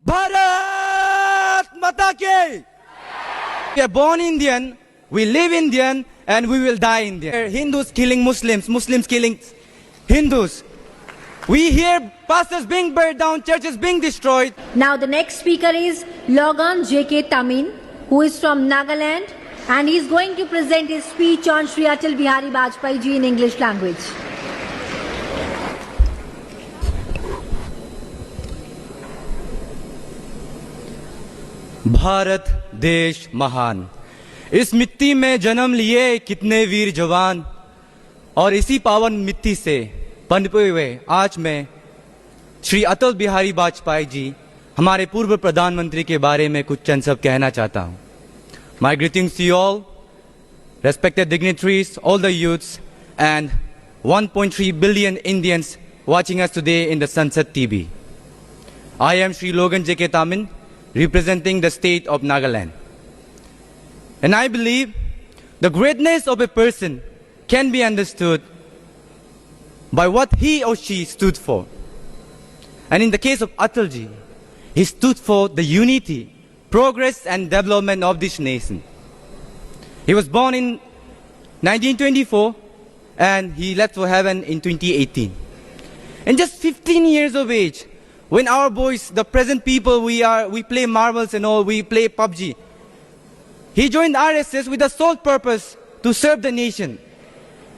Bharat Mata Ki! We are born Indian, we live Indian, and we will die Indian. Hindus killing Muslims, Muslims killing Hindus. We hear pastors being burned down, churches being destroyed. Now the next speaker is Logan J.K. Tamin, who is from Nagaland, and he is going to present his speech on Shri Atal Bihari Vajpayee ji in English language. Bharat देश महान, इस मिट्टी में जन्म लिए कितने वीर जवान, और इसी पावन मिट्टी से पनपे हुए आज मैं श्री अटल बिहारी वाजपेयी जी हमारे पूर्व प्रधानमंत्री के बारे में कुछ चंद शब्द कहना चाहता हूं. My greetings to you all, respected dignitaries, all the youths, and 1.3 billion Indians watching us today in the Sunset TV. I am Shri Logan J.K. Tamin, representing the state of Nagaland. And I believe the greatness of a person can be understood by what he or she stood for. And in the case of Atalji, he stood for the unity, progress and development of this nation. He was born in 1924 and he left for heaven in 2018. And just 15 years of age, when our boys, the present people, we play marbles and all, we play PUBG. He joined RSS with the sole purpose to serve the nation.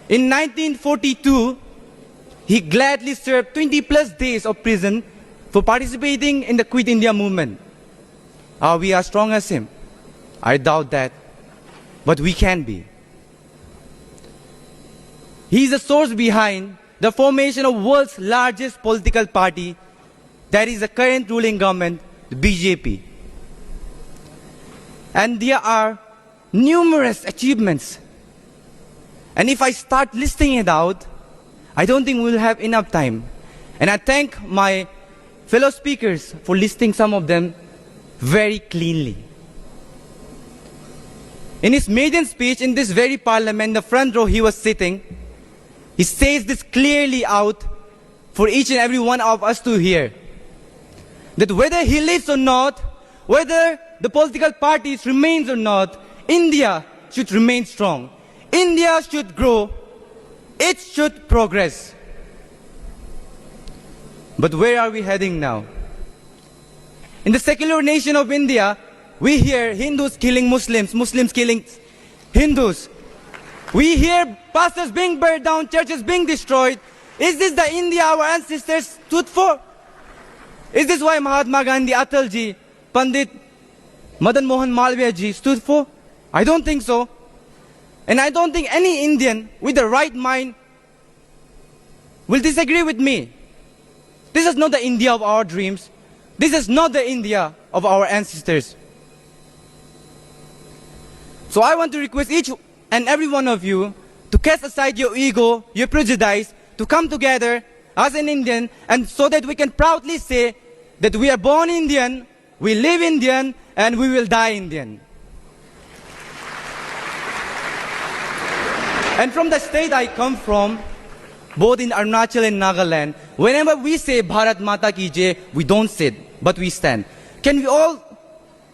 In 1942, he gladly served 20 plus days of prison for participating in the Quit India movement. Are we as strong as him? I doubt that, but we can be. He is the source behind the formation of world's largest political party, that is the current ruling government, the BJP. And there are numerous achievements. And if I start listing it out, I don't think we'll have enough time. And I thank my fellow speakers for listing some of them very cleanly. In his maiden speech in this very parliament, the front row he was sitting, he says this clearly out for each and every one of us to hear. That whether he lives or not, whether the political parties remains or not, India should remain strong. India should grow. It should progress. But where are we heading now? In the secular nation of India, we hear Hindus killing Muslims, Muslims killing Hindus. We hear pastors being burned down, churches being destroyed. Is this the India our ancestors stood for? Is this why Mahatma Gandhi, Atalji, Pandit Madan Mohan Malviya ji stood for? I don't think so. And I don't think any Indian with the right mind will disagree with me. This is not the India of our dreams. This is not the India of our ancestors. So I want to request each and every one of you to cast aside your ego, your prejudice, to come together as an Indian, and so that we can proudly say that we are born Indian, we live Indian, and we will die Indian. And from the state I come from, both in Arunachal and Nagaland, whenever we say Bharat Mata Ki Jai, we don't sit, but we stand. Can we all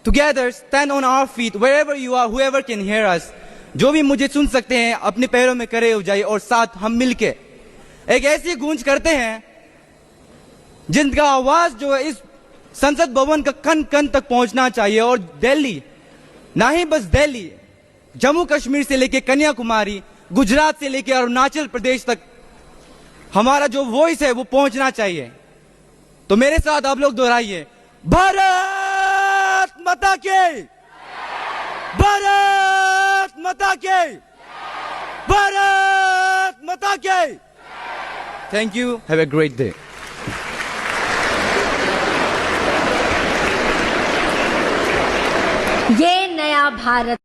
together stand on our feet, wherever you are, whoever can hear us? जो भी मुझे सुन सकते हैं, अपने पैरों में खड़े हो जाइए और साथ हम मिलके एक ऐसी गूंज करते हैं जिनका आवाज जो है इस संसद भवन का कन कन तक पहुंचना चाहिए. और दिल्ली, ना ही बस दिल्ली, जम्मू कश्मीर से लेके कन्याकुमारी, गुजरात से लेके अरुणाचल प्रदेश तक हमारा जो वॉइस है वो पहुंचना चाहिए. तो मेरे साथ आप लोग दोहराइए, भारत माता की, भारत माता की, भारत माता की. Thank you. Have a great day. ये नया भारत